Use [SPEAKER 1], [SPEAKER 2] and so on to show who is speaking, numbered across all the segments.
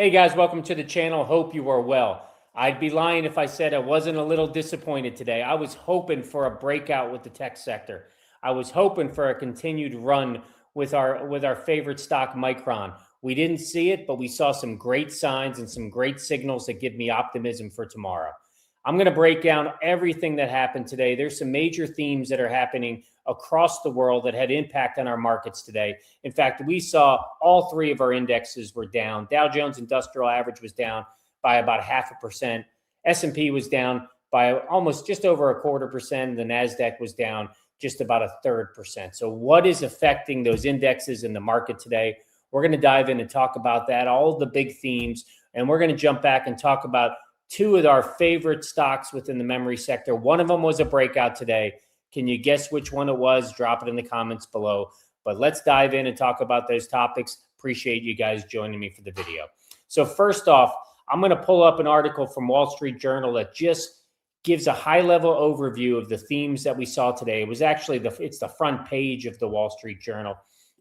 [SPEAKER 1] Hey guys, welcome to the channel. Hope you are well. I'd be lying if I said I wasn't a little disappointed today. I was hoping for a breakout with the tech sector. I was hoping for a continued run with our favorite stock, Micron. We didn't see it, but we saw some great signs and some great signals that give me optimism for tomorrow. I'm going to break down everything that happened today. There's some major themes that are happening across the world that had impact on our markets today. In fact, we saw all three of our indexes were down. Dow Jones Industrial Average was down by about 0.5%. S&P was down by almost just over 0.25%. The NASDAQ was down just about 0.33%. So what is affecting those indexes in the market today? We're going to dive in and talk about that, all of the big themes, and we're going to jump back and talk about two of our favorite stocks within the memory sector. One of them was a breakout today. Can you guess which one it was? Drop it in the comments below. But let's dive in and talk about those topics. Appreciate you guys joining me for the video. So first off, I'm going to pull up an article from Wall Street Journal that just gives a high-level overview of the themes that we saw today. It was actually it's the front page of the Wall Street Journal.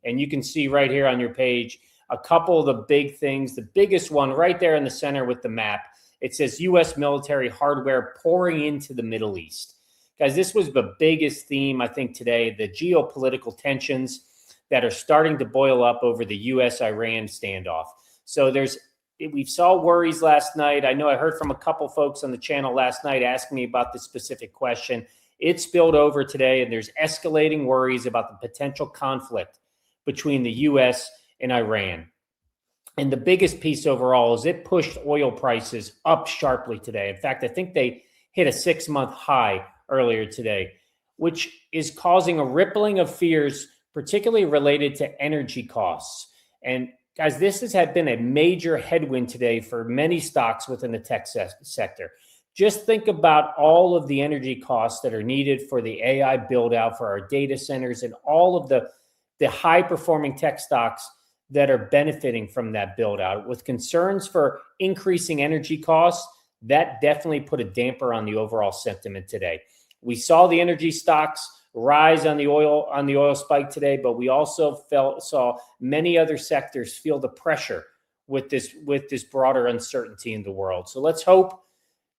[SPEAKER 1] And you can see right here on your page a couple of the big things. The biggest one right there in the center with the map. It says U.S. military hardware pouring into the Middle East. Guys, this was the biggest theme, I think, today, the geopolitical tensions that are starting to boil up over the U.S.-Iran standoff. So we saw worries last night. I know I heard from a couple folks on the channel last night asking me about this specific question. It spilled over today, and there's escalating worries about the potential conflict between the U.S. and Iran. And the biggest piece overall is it pushed oil prices up sharply today. In fact, I think they hit a 6-month high earlier today, which is causing a rippling of fears, particularly related to energy costs. And guys, this has been a major headwind today for many stocks within the tech sector. Just think about all of the energy costs that are needed for the AI build out for our data centers and all of the high performing tech stocks that are benefiting from that build out. With concerns for increasing energy costs, that definitely put a damper on the overall sentiment today. We saw the energy stocks rise on the oil spike today, but we also saw many other sectors feel the pressure with this broader uncertainty in the world. So let's hope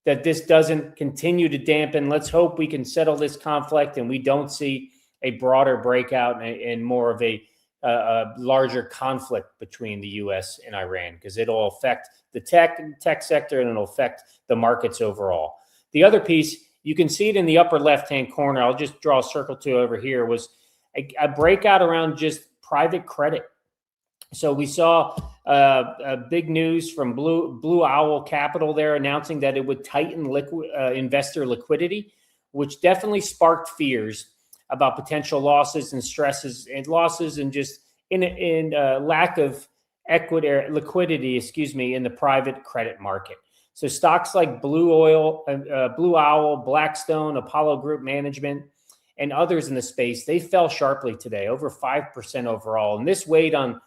[SPEAKER 1] that this doesn't continue to dampen. Let's hope we can settle this conflict and we don't see a broader breakout and more of a larger conflict between the U.S. and Iran, because it'll affect the tech sector and it'll affect the markets overall. The other piece, you can see it in the upper left-hand corner. I'll just draw a circle to over here, was a breakout around just private credit. So we saw a big news from Blue Owl Capital there announcing that it would tighten investor liquidity, which definitely sparked fears about potential losses and stresses and losses and just in lack of liquidity, in the private credit market. So stocks like Blue Owl, Blackstone, Apollo Group Management, and others in the space, they fell sharply today, over 5% overall. And this weighed on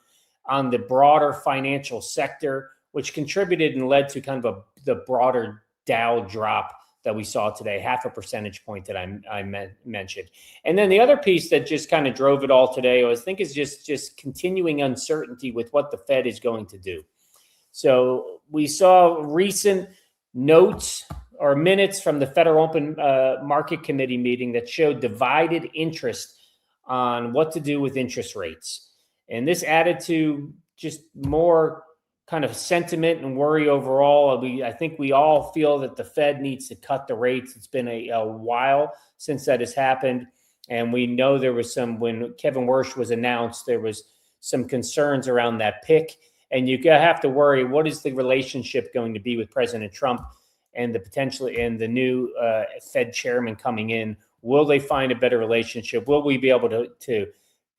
[SPEAKER 1] the broader financial sector, which contributed and led to kind of the broader Dow drop that we saw today, 0.5 percentage point that I mentioned. And then the other piece that just kind of drove it all today, I think, is just continuing uncertainty with what the Fed is going to do. So we saw recent notes or minutes from the Federal Open Market Committee meeting that showed divided interest on what to do with interest rates. And this added to just more kind of sentiment and worry overall. I think we all feel that the Fed needs to cut the rates. It's been a while since that has happened. And we know there was when Kevin Warsh was announced, there was some concerns around that pick. And you have to worry, what is the relationship going to be with President Trump and the new Fed chairman coming in? Will they find a better relationship? Will we be able to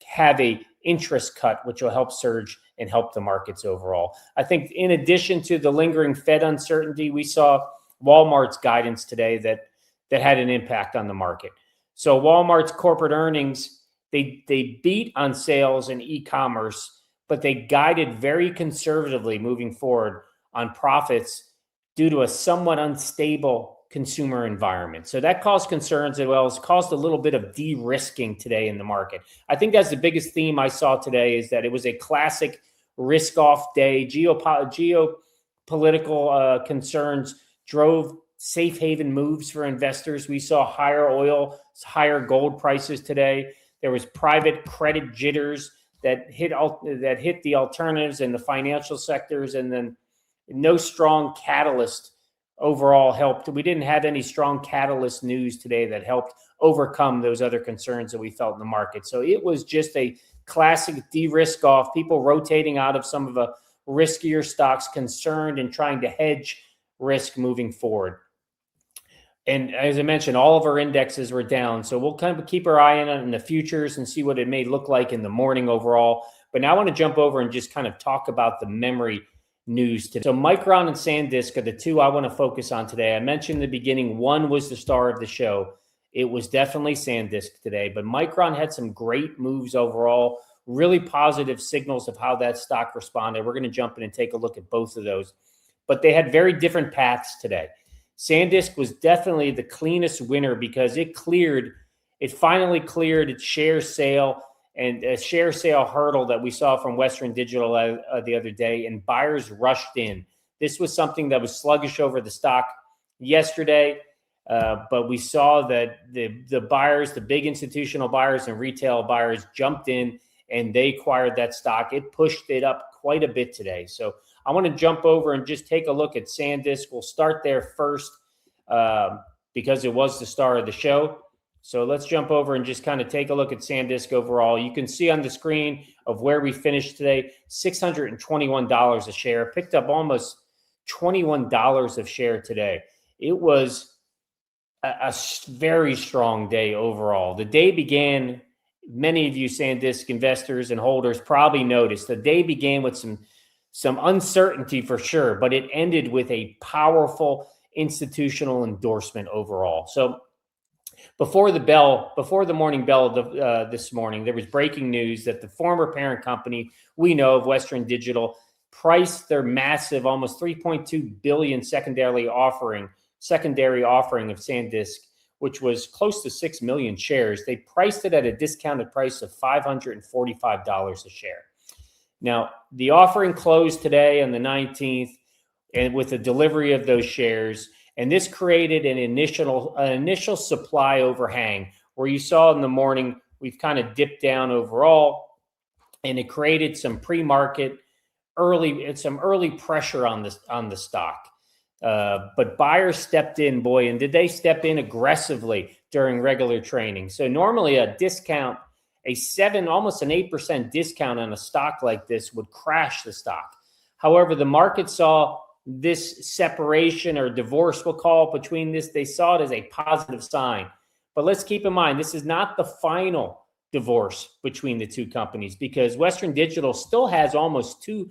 [SPEAKER 1] have a interest cut, which will help surge and help the markets overall? I think in addition to the lingering Fed uncertainty, we saw Walmart's guidance today that had an impact on the market. So Walmart's corporate earnings, they beat on sales and e-commerce, but they guided very conservatively moving forward on profits due to a somewhat unstable consumer environment. So that caused concerns as well as caused a little bit of de-risking today in the market. I think that's the biggest theme I saw today, is that it was a classic risk-off day. geopolitical concerns drove safe haven moves for investors. We saw higher oil, higher gold prices today. There was private credit jitters that hit the alternatives and the financial sectors, and then no strong catalyst overall helped. We didn't have any strong catalyst news today that helped overcome those other concerns that we felt in the market. So it was just a classic de-risk off, people rotating out of some of the riskier stocks, concerned and trying to hedge risk moving forward. And as I mentioned, all of our indexes were down. So we'll kind of keep our eye on it in the futures and see what it may look like in the morning overall. But now I want to jump over and just kind of talk about the memory news today. So Micron and SanDisk are the two I want to focus on today. I mentioned in the beginning, one was the star of the show. It was definitely SanDisk today, but Micron had some great moves overall, really positive signals of how that stock responded. We're going to jump in and take a look at both of those, but they had very different paths today. SanDisk was definitely the cleanest winner because it finally cleared its share sale and a share sale hurdle that we saw from Western Digital the other day, and buyers rushed in. This was something that was sluggish over the stock yesterday, but we saw that the buyers, the big institutional buyers and retail buyers jumped in and they acquired that stock. It pushed it up quite a bit today. So I want to jump over and just take a look at SanDisk. We'll start there first because it was the star of the show. So let's jump over and just kind of take a look at SanDisk overall. You can see on the screen of where we finished today, $621 a share, picked up almost $21 a share today. It was a very strong day overall. The day began, many of you SanDisk investors and holders probably noticed, the day began with some uncertainty for sure, but it ended with a powerful institutional endorsement overall. So before the morning bell this morning, there was breaking news that the former parent company we know of, Western Digital, priced their massive, almost $3.2 billion secondary offering of SanDisk, which was close to 6 million shares. They priced it at a discounted price of $545 a share. Now, the offering closed today on the 19th, and with the delivery of those shares, and this created an initial supply overhang where you saw in the morning we've kind of dipped down overall, and it created some pre-market early pressure on the stock. But buyers stepped in, boy, and did they step in aggressively during regular trading. So normally a discount, almost an 8% discount on a stock like this would crash the stock. However, the market saw this separation or divorce, we'll call it, between this. They saw it as a positive sign. But let's keep in mind, this is not the final divorce between the two companies, because Western Digital still has almost 2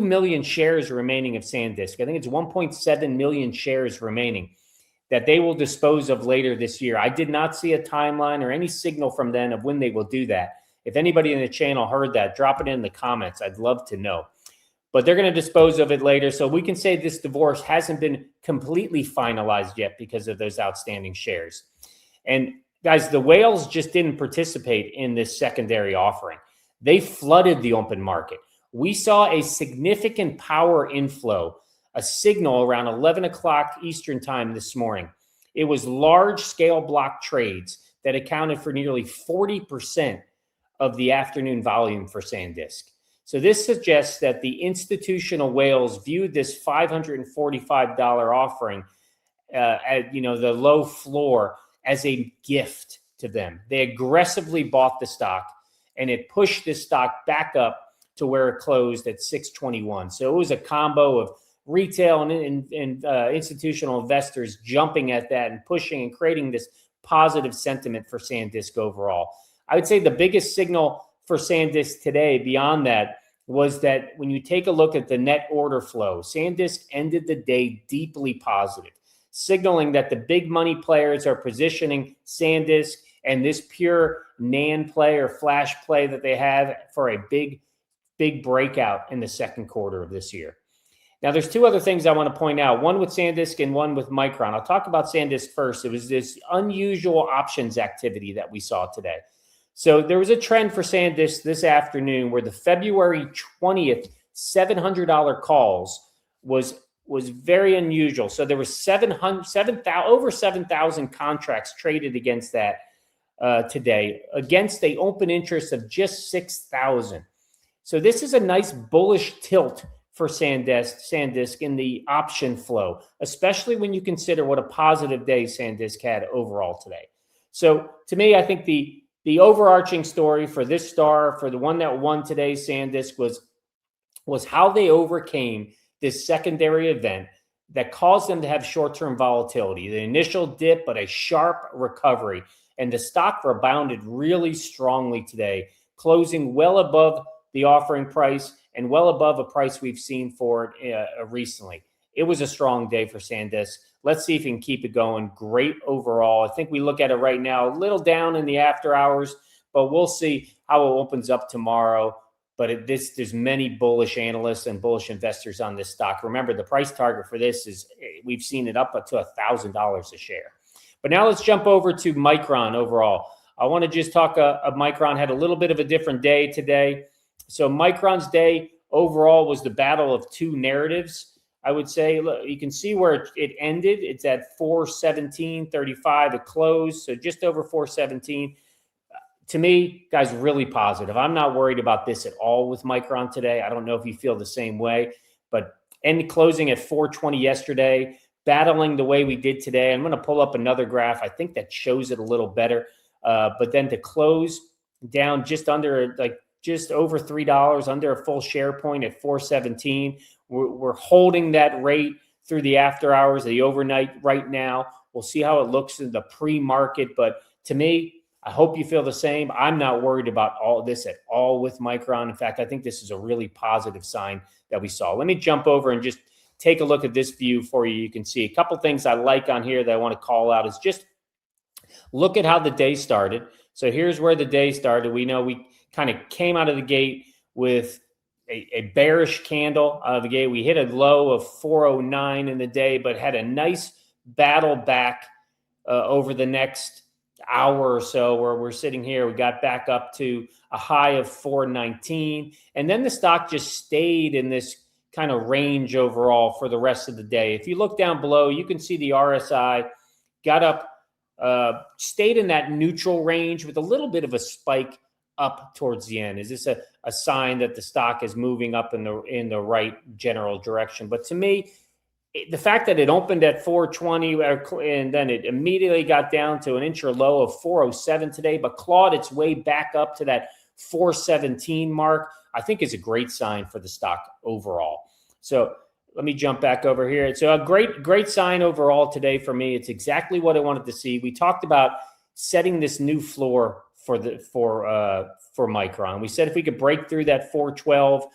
[SPEAKER 1] million shares remaining of SanDisk. I think it's 1.7 million shares remaining that they will dispose of later this year. I did not see a timeline or any signal from them of when they will do that. If anybody in the channel heard that, drop it in the comments. I'd love to know. But they're going to dispose of it later. So we can say this divorce hasn't been completely finalized yet because of those outstanding shares. And guys, the whales just didn't participate in this secondary offering. They flooded the open market. We saw a significant power inflow, a signal around 11 o'clock Eastern time this morning. It was large scale block trades that accounted for nearly 40% of the afternoon volume for SanDisk. So this suggests that the institutional whales viewed this $545 offering at the low floor as a gift to them. They aggressively bought the stock, and it pushed this stock back up to where it closed at 621. So it was a combo of retail and institutional investors jumping at that and pushing and creating this positive sentiment for SanDisk overall. I would say the biggest signal for SanDisk today beyond that was that when you take a look at the net order flow, SanDisk ended the day deeply positive, signaling that the big money players are positioning SanDisk and this pure NAND play or flash play that they have for a big breakout in the second quarter of this year. Now, there's two other things I want to point out, one with SanDisk and one with Micron. I'll talk about SanDisk first. It was this unusual options activity that we saw today. So there was a trend for SanDisk this afternoon where the February 20th $700 calls was was very unusual. So there was over 7,000 contracts traded against that today, against the open interest of just 6,000. So this is a nice bullish tilt for SanDisk in the option flow, especially when you consider what a positive day SanDisk had overall today. So to me, I think the overarching story for this star, for the one that won today, SanDisk, was how they overcame this secondary event that caused them to have short-term volatility. The initial dip, but a sharp recovery. And the stock rebounded really strongly today, closing well above the offering price and well above a price we've seen for it recently. It was a strong day for SanDisk. Let's see if we can keep it going. Great overall. I think we look at it right now, a little down in the after hours, but we'll see how it opens up tomorrow. But there's many bullish analysts and bullish investors on this stock. Remember, the price target for this is, we've seen it up to $1,000 a share. But now let's jump over to Micron overall. I want to just talk, Micron had a little bit of a different day today. So Micron's day overall was the battle of two narratives, I would say. Look, you can see where it ended. It's at 417.35 at close, so just over 417. To me, guys, really positive. I'm not worried about this at all with Micron today. I don't know if you feel the same way, but end closing at 420 yesterday, battling the way we did today. I'm going to pull up another graph. I think that shows it a little better. But then to close down just under, like just over $3, under a full share point at 417. We're holding that rate through the after hours, the overnight right now. We'll see how it looks in the pre-market. But to me, I hope you feel the same. I'm not worried about all this at all with Micron. In fact, I think this is a really positive sign that we saw. Let me jump over and just take a look at this view for you. You can see a couple things I like on here that I want to call out is just look at how the day started. So here's where the day started. We know we kind of came out of the gate with a bearish candle out of the gate. We hit a low of 409 in the day, but had a nice battle back over the next hour or so, where we're sitting here. We got back up to a high of 419, and then the stock just stayed in this kind of range overall for the rest of the day. If you look down below, you can see the RSI got up, stayed in that neutral range with a little bit of a spike up towards the end. Is this a sign that the stock is moving up in the right general direction? But to me, the fact that it opened at 420 and then it immediately got down to an intra low of 407 today, but clawed its way back up to that 417 mark, I think is a great sign for the stock overall. So let me jump back over here. So a great sign overall today for me. It's exactly what I wanted to see. We talked about setting this new floor for Micron. We said if we could break through that 412,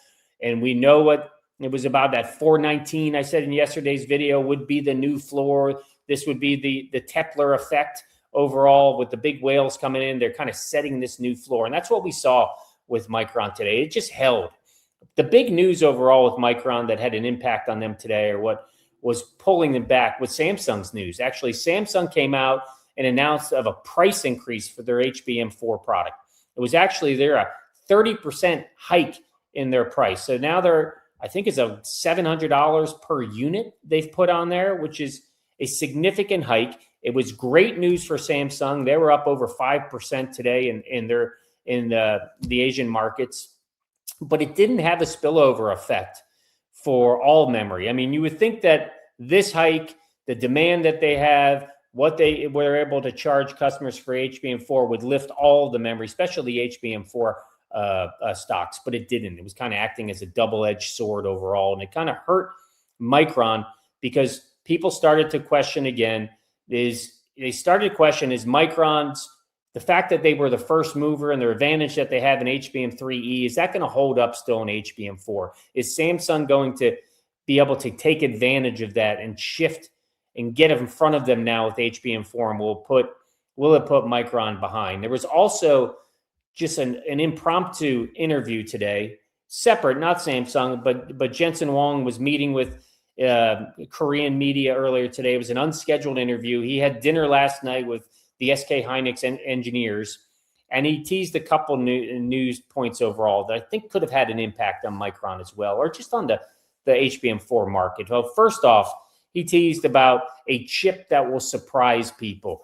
[SPEAKER 1] and we know what it was about, that 419, I said in yesterday's video, would be the new floor. This would be the Tepler effect overall with the big whales coming in. They're kind of setting this new floor. And that's what we saw with Micron today. It just held. The big news overall with Micron that had an impact on them today, or what was pulling them back, was Samsung's news. Actually, Samsung came out and announced of a price increase for their HBM4 product. It was actually a 30% hike in their price. So now I think it's a $700 per unit they've put on there, which is a significant hike. It was great news for Samsung. They were up over 5% today in the Asian markets, but it didn't have a spillover effect for all memory. I mean, you would think that this hike, the demand that they have, what they were able to charge customers for HBM4 would lift all the memory, especially the HBM4 stocks, but it didn't. It was kind of acting as a double-edged sword overall, and it kind of hurt Micron because people started to question again, is Micron's, the fact that they were the first mover and their advantage that they have in HBM3E, is that going to hold up still in HBM4? Is Samsung going to be able to take advantage of that and shift and get in front of them now with HBM4, and will it put Micron behind? There was also just an impromptu interview today, separate, not Samsung, but Jensen Huang was meeting with Korean media earlier today. It was an unscheduled interview. He had dinner last night with the SK Hynix engineers, and he teased a couple news points overall that I think could have had an impact on Micron as well, or just on the HBM4 market? Well, first off, he teased about a chip that will surprise people,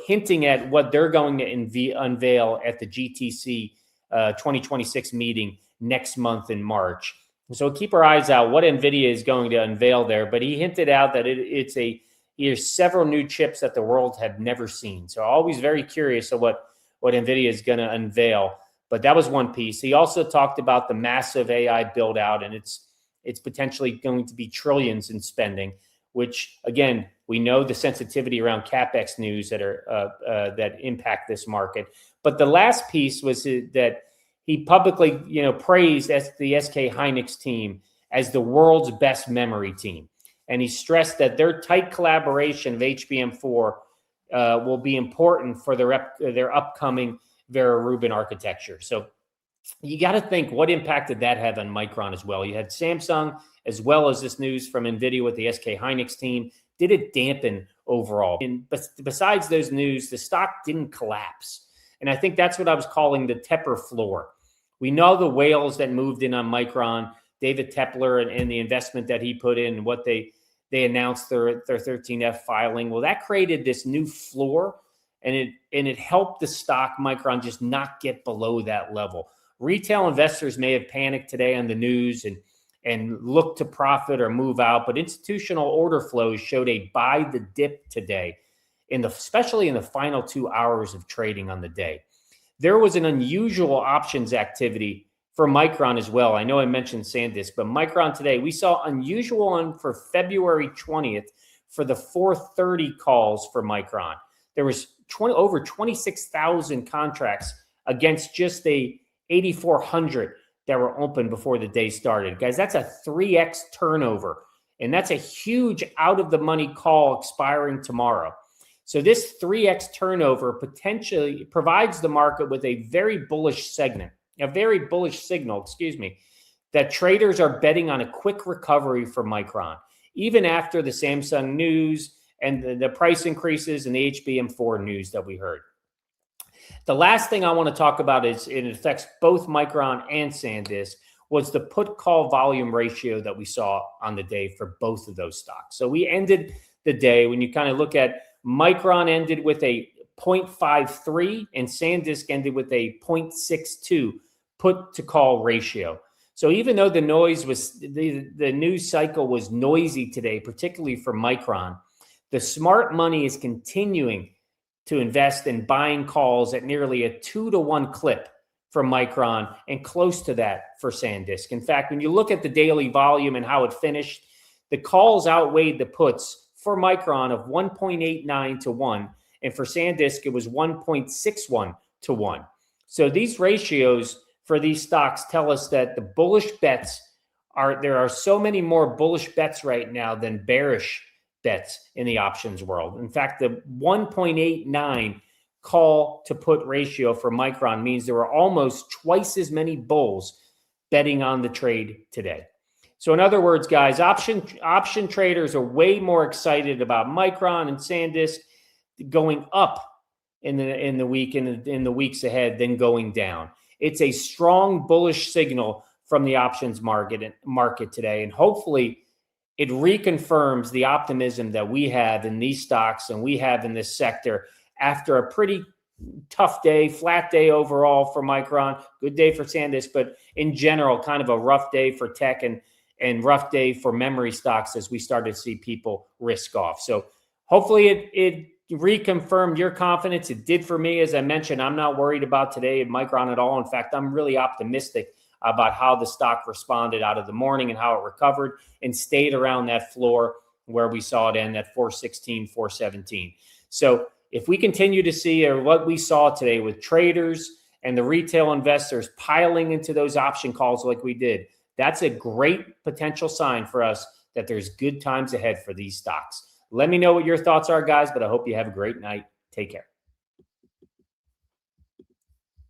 [SPEAKER 1] hinting at what they're going to unveil at the GTC 2026 meeting next month in March. So keep our eyes out what NVIDIA is going to unveil there. But he hinted out that there's several new chips that the world had never seen. So always very curious of what NVIDIA is going to unveil. But that was one piece. He also talked about the massive AI build out, and it's potentially going to be trillions in spending, which again, we know the sensitivity around CapEx news that impact this market. But the last piece was that he publicly, praised the SK Hynix team as the world's best memory team. And he stressed that their tight collaboration of HBM4 will be important for their upcoming Vera Rubin architecture. So you got to think, what impact did that have on Micron as well? You had Samsung, as well as this news from NVIDIA with the SK Hynix team. Did it dampen overall? And besides those news, the stock didn't collapse. And I think that's what I was calling the Tepper floor. We know the whales that moved in on Micron, David Tepler and the investment that he put in, what they announced their 13F filing. Well, that created this new floor, and it helped the stock Micron just not get below that level. Retail investors may have panicked today on the news and looked to profit or move out, but institutional order flows showed a buy the dip today, especially in the final 2 hours of trading on the day. There was an unusual options activity for Micron as well. I know I mentioned SanDisk, but Micron today, we saw unusual one for February 20th for the 430 calls for Micron. There was over 26,000 contracts against just the 8,400 that were open before the day started. Guys, that's a 3x turnover, and that's a huge out-of-the-money call expiring tomorrow. So this 3x turnover potentially provides the market with a very bullish signal, that traders are betting on a quick recovery for Micron, even after the Samsung news and the price increases and the HBM4 news that we heard. The last thing I want to talk about is it affects both Micron and SanDisk, was the put call volume ratio that we saw on the day for both of those stocks. So we ended the day, when you kind of look at Micron, ended with a 0.53 and SanDisk ended with a 0.62 put to call ratio. So even though the noise was, the news cycle was noisy today, particularly for Micron, the smart money is continuing to invest in buying calls at nearly a 2-to-1 clip for Micron and close to that for SanDisk. In fact, when you look at the daily volume and how it finished, the calls outweighed the puts for Micron of 1.89 to 1. And for SanDisk, it was 1.61 to 1. So these ratios for these stocks tell us that the bullish bets there are so many more bullish bets right now than bearish bets in the options world. In fact, the 1.89 call to put ratio for Micron means there were almost twice as many bulls betting on the trade today. So in other words, guys, option traders are way more excited about Micron and SanDisk going up in the weeks ahead than going down. It's a strong bullish signal from the options market today, and hopefully it reconfirms the optimism that we have in these stocks and we have in this sector after a pretty tough day, flat day overall for Micron, good day for SanDisk, but in general, kind of a rough day for tech and rough day for memory stocks as we started to see people risk off. So hopefully it reconfirmed your confidence. It did for me. As I mentioned, I'm not worried about today at Micron at all. In fact, I'm really optimistic about how the stock responded out of the morning and how it recovered and stayed around that floor where we saw it end at 416, 417. So if we continue to see what we saw today with traders and the retail investors piling into those option calls like we did, that's a great potential sign for us that there's good times ahead for these stocks. Let me know what your thoughts are, guys, but I hope you have a great night. Take care.